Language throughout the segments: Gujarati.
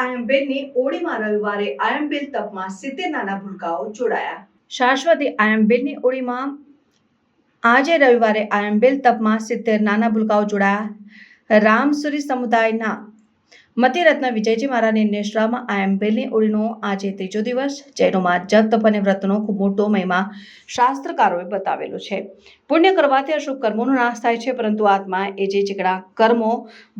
આયંબેલની ઓળીમાં રવિવારે આયંબેલ તપમાં 70 નાના ભૂલકાઓ જોડાયા। શાશ્વતી આયંબેલની ઓળીમાં આજે રવિવારે આયંબેલ તપમાં 70 નાના ભૂલકાઓ જોડાયા। રામસુરી સમુદાયના મતિરત્ન વિજયજી મહારાજની નિશ્રામાં આયંબેલની ઓળીનો આજે ત્રીજો દિવસ। જૈનોમાં જપ તપ અને વ્રતનો ખૂબ મોટો મહિમા શાસ્ત્રકારોએ બતાવેલો છે। પુણ્ય કરવાથી અશુભ કર્મોનો નાશ થાય છે, પરંતુ આત્મા એ જે ચીકણા કર્મો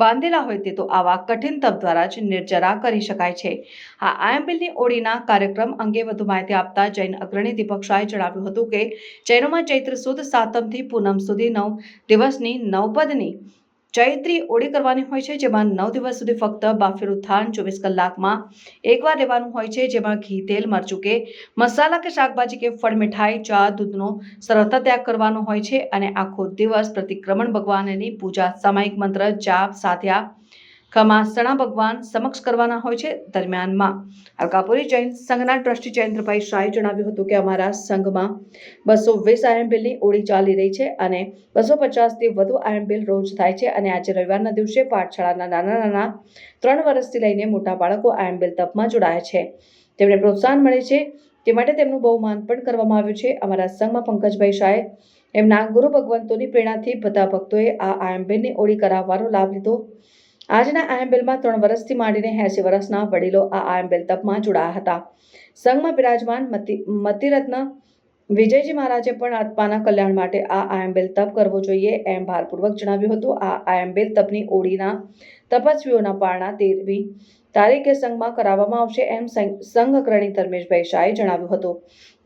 બાંધેલા હોય તે તો આવા કઠિન તપ દ્વારા જ નિર્જરા કરી શકાય છે। આ આયંબેલની ઓળીના કાર્યક્રમ અંગે વધુ માહિતી આપતા જૈન અગ્રણી દીપક શાહે જણાવ્યું હતું કે જૈનોમાં ચૈત્ર સુદ સાતમથી પૂનમ સુધી 9 દિવસની નવપદની ચૈત્રી ઓળી કરવાની હોય છે, જેમાં 9 દિવસ સુધી ફક્ત બાફેલું થાન 24 કલાકમાં એકવાર લેવાનું હોય છે, જેમાં ઘી, તેલ, મરચું કે મસાલા કે શાકભાજી કે ફળ, મીઠાઈ, ચા, દૂધનો સર્વત્ર ત્યાગ કરવાનો હોય છે અને આખો દિવસ પ્રતિક્રમણ ભગવાનની પૂજા, સામાયિક મંત્ર જાપ, સાધ્યા ખમાસણા ભગવાન સમક્ષ કરવાના હોય છે। દરમિયાનમાં અલકાપુરી જૈન સંઘના ટ્રસ્ટી જયેન્દ્રભાઈ શાહે જણાવ્યું હતું કે અમારા સંઘમાં 220 આયંબેલની ઓળી ચાલી રહી છે અને 250થી વધુ આયંબેલ રોજ થાય છે અને આજે રવિવારના દિવસે પાઠશાળાના નાના 3 વર્ષથી લઈને મોટા બાળકો આયંબેલ તપમાં જોડાયા છે। તેમને પ્રોત્સાહન મળે છે તે માટે તેમનું બહુમાન પણ કરવામાં આવ્યું છે। અમારા સંઘમાં પંકજભાઈ શાહે એમના ગુરુ ભગવંતોની પ્રેરણાથી બધા ભક્તોએ આ આયંબેલની ઓળી કરાવવાનો લાભ લીધો। આજના આયંબેલમાં 3 વર્ષથી માંડીને 80 વર્ષના વડીલો આ આયંબેલ તપમાં જોડાયા હતા। સંઘમાં બિરાજમાન મતિરત્ન વિજયજી મહારાજે પણ આત્માના કલ્યાણ માટે આ આયંબેલ તપ કરવો જોઈએ એમ ભારપૂર્વક જણાવ્યું હતું। આ આયંબેલ તપની ઓળીના તપસ્વીઓના પારણા 13મી તારીખે સંઘમાં કરાવવામાં આવશે એમ સંઘ અગ્રણી ધર્મેશભાઈ શાહે જણાવ્યું હતું।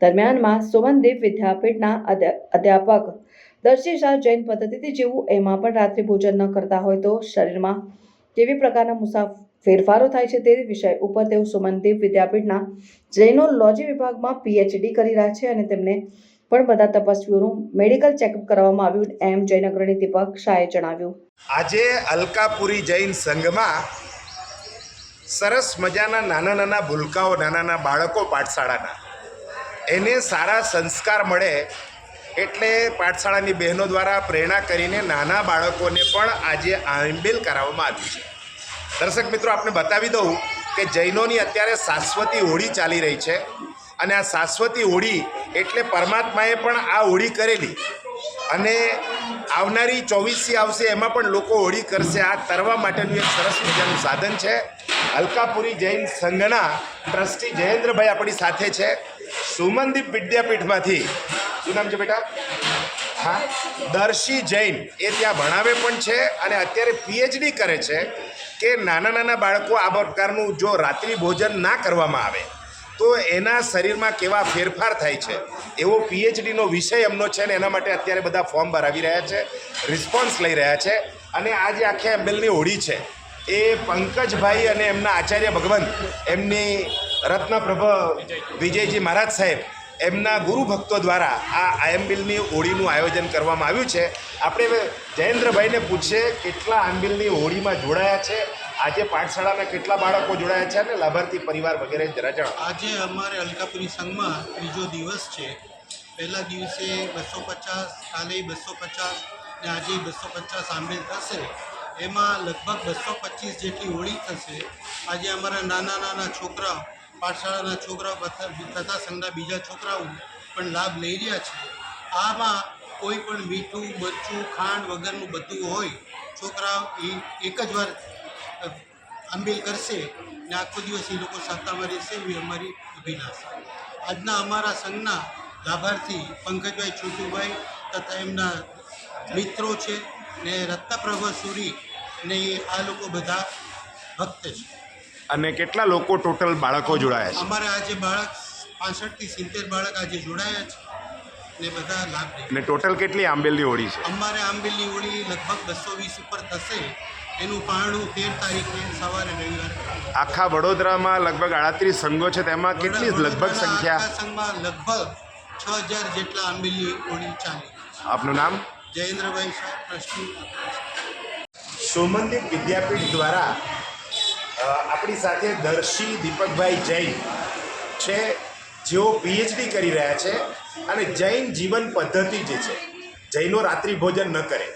દરમિયાનમાં સુમનદીપ વિદ્યાપીઠના અધ્યાપક દર્શી શાહ જૈન પદ્ધતિથી જીવવું, એમાં પણ રાત્રિ ભોજન ન કરતા હોય તો શરીરમાં કેવી પ્રકારના ફેરફારો થાય છે તે વિષય ઉપર તેઓ સુમનદીપ વિદ્યાપીઠના જૈનોલોજી વિભાગમાં PhD કરી રહ્યા છે અને તેમને પણ બધા તપસ્વીઓનું મેડિકલ ચેકઅપ કરવામાં આવ્યું એમ જૈન અગ્રણી દીપક શાહે જણાવ્યું। આજે અલકાપુરી જૈન સંઘમાં સરસ મજાના નાના ભૂલકાઓ, નાના બાળકો પાઠશાળાના એને સારા સંસ્કાર મળે એટલે પાઠશાળાની બહેનો દ્વારા પ્રેરણા કરીને નાના બાળકોને પણ આજે આયંબેલ કરાવવામાં આવી છે। દર્શક મિત્રો, આપને બતાવી દઉં કે જૈનોની અત્યારે શાશ્વતી હોળી ચાલી રહી છે અને આ શાશ્વતી હોળી એટલે પરમાત્માએ પણ આ હોળી કરેલી અને આવનારી 24મી આવશે એમાં પણ લોકો હોળી કરશે। આ તરવા માટેનું એક સરસ મજાનું સાધન છે। અલકાપુરી જૈન સંઘના ટ્રસ્ટી જયેન્દ્રભાઈ આપણી સાથે છે। સુમનદીપ વિદ્યાપીઠમાંથી શું નામ છે બેટા? હા, દર્શી જૈન એ ત્યાં ભણાવે પણ છે અને અત્યારે PhD કરે છે કે નાના બાળકો આ પ્રકારનું જો રાત્રિ ભોજન ના કરવામાં આવે તો એના શરીરમાં કેવા ફેરફાર થાય છે એવો PhDનો વિષય એમનો છે ને એના માટે અત્યારે બધા ફોર્મ ભરાવી રહ્યા છે, રિસ્પોન્સ લઈ રહ્યા છે। અને આ જે આખી આયંબેલની હોળી છે એ પંકજભાઈ અને એમના આચાર્ય ભગવંત, એમની રત્નપ્રભ વિજયજી મહારાજ સાહેબ, એમના ગુરુ ભક્તો દ્વારા આ આયંબેલની હોળીનું આયોજન કરવામાં આવ્યું છે। આપણે જયેન્દ્રભાઈને પૂછીએ કેટલા આયંબેલની હોળીમાં જોડાયા છે, આજે પાઠશાળાના કેટલા બાળકો જોડાયા છે અને લાભાર્થી પરિવાર વગેરે જરા જણાવો। આજે અમારે અલકાપુરી સંઘમાં ત્રીજો દિવસ છે। પહેલા દિવસે 250, કાલે 250 ને આજે 250 આંબેલ થશે। એમાં લગભગ 225 જેટલી હોળી થશે। આજે અમારા નાના છોકરાઓ, પાઠશાળાના છોકરાઓ તથા સંઘના બીજા છોકરાઓ પણ લાભ લઈ રહ્યા છે। આમાં કોઈ પણ મીઠું, મરચું, ખાંડ વગરનું બધું હોય। છોકરાઓ એક જ વાર આંબેલ કરશે ને આખો દિવસ એ લોકો સાતામાં રહેશે એવી અમારી અભિલાષા। આજના અમારા સંઘના લાભાર્થી પંકજભાઈ, છોટુભાઈ તથા એમના મિત્રો છે ને રત્નપ્રભ સુરી ને આ લોકો બધા ભક્ત છે। અને કેટલા લોકો ટોટલ બાળકો જોડાયા છે? અમારે આજે બાળક 65 થી 70 બાળક આજે જોડાયા છે ને બધા લાભ લે। અને ટોટલ કેટલી આંબેલની હોળી છે? અમારે આંબેલની હોળી લગભગ 220 ઉપર થશે। એનું પારણું 13 તારીખે સવારે રવિવારે। આખા વડોદરામાં લગભગ 38 સંઘો છે, તેમાં કેટલી લગભગ સંખ્યા? આખા સંઘમાં લગભગ 6000 જેટલા આંબેલની હોળી ચાલી। આપનું નામ? જયેન્દ્રભાઈ શાહ, ટ્રસ્ટી। સુમનદીપ વિદ્યાપીઠ દ્વારા આપણી સાથે દર્શી દીપકભાઈ જૈન છે, જેઓ PhD કરી રહ્યા છે અને જૈન જીવન પદ્ધતિ જે છે, જૈનો રાત્રિ ભોજન ન કરે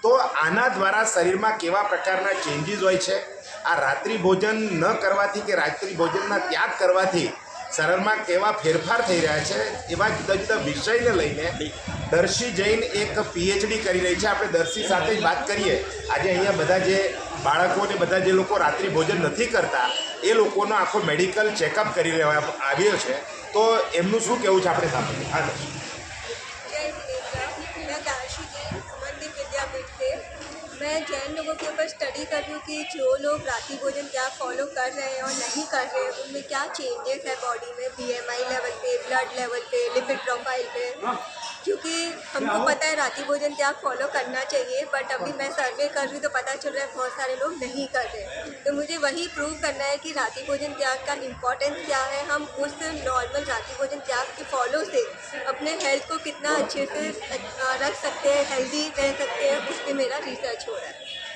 તો આના દ્વારા શરીરમાં કેવા પ્રકારના ચેન્જીસ હોય છે આ રાત્રિ ભોજન ન કરવાથી કે રાત્રિ ભોજનના ત્યાગ કરવાથી શરીરમાં કેવા ફેરફાર થઈ રહ્યા છે એવા જુદા જુદા વિષયને લઈને દર્શી જૈન એક પીએચડી કરી રહી છે. આપણે દર્શી સાથે જ વાત કરીએ. આજે અહીંયા બધા જે બાળકો ને બધા જે લોકો રાત્રિ ભોજન નથી કરતા એ લોકોનો આખો મેડિકલ ચેકઅપ કરી રહેવા આવ્યો છે. તો એમનું શું કહેવું છે આપણે સાંભળીએ. હા દર્શી. जय जिनेन्द्र, मैं दाशी जैन मंदिर विद्यापीठ से। मैं जैन लोगों के ऊपर स्टडी कर रही हूँ कि जो लोग रात्रि भोजन क्या फॉलो कर रहे हैं और नहीं कर रहे हैं उनमें क्या चेंजेस है बॉडी में, बीएमआई लेवल पे, ब्लड लेवल पे, लिपिड प्रोफाइल पे। क्योंकि हमको पता है रात्रि भोजन त्याग फॉलो करना चाहिए, बट अभी मैं सर्वे कर रही हूँ तो पता चल रहा है बहुत सारे लोग नहीं कर रहे। तो मुझे वही प्रूव करना है कि रात्रि भोजन त्याग का इम्पोर्टेंस क्या है, हम उस नॉर्मल रात्रि भोजन त्याग के फॉलो से अपने हेल्थ को कितना अच्छे से रख सकते हैं, हेल्दी रह सकते हैं, उस पर मेरा रिसर्च हो रहा है।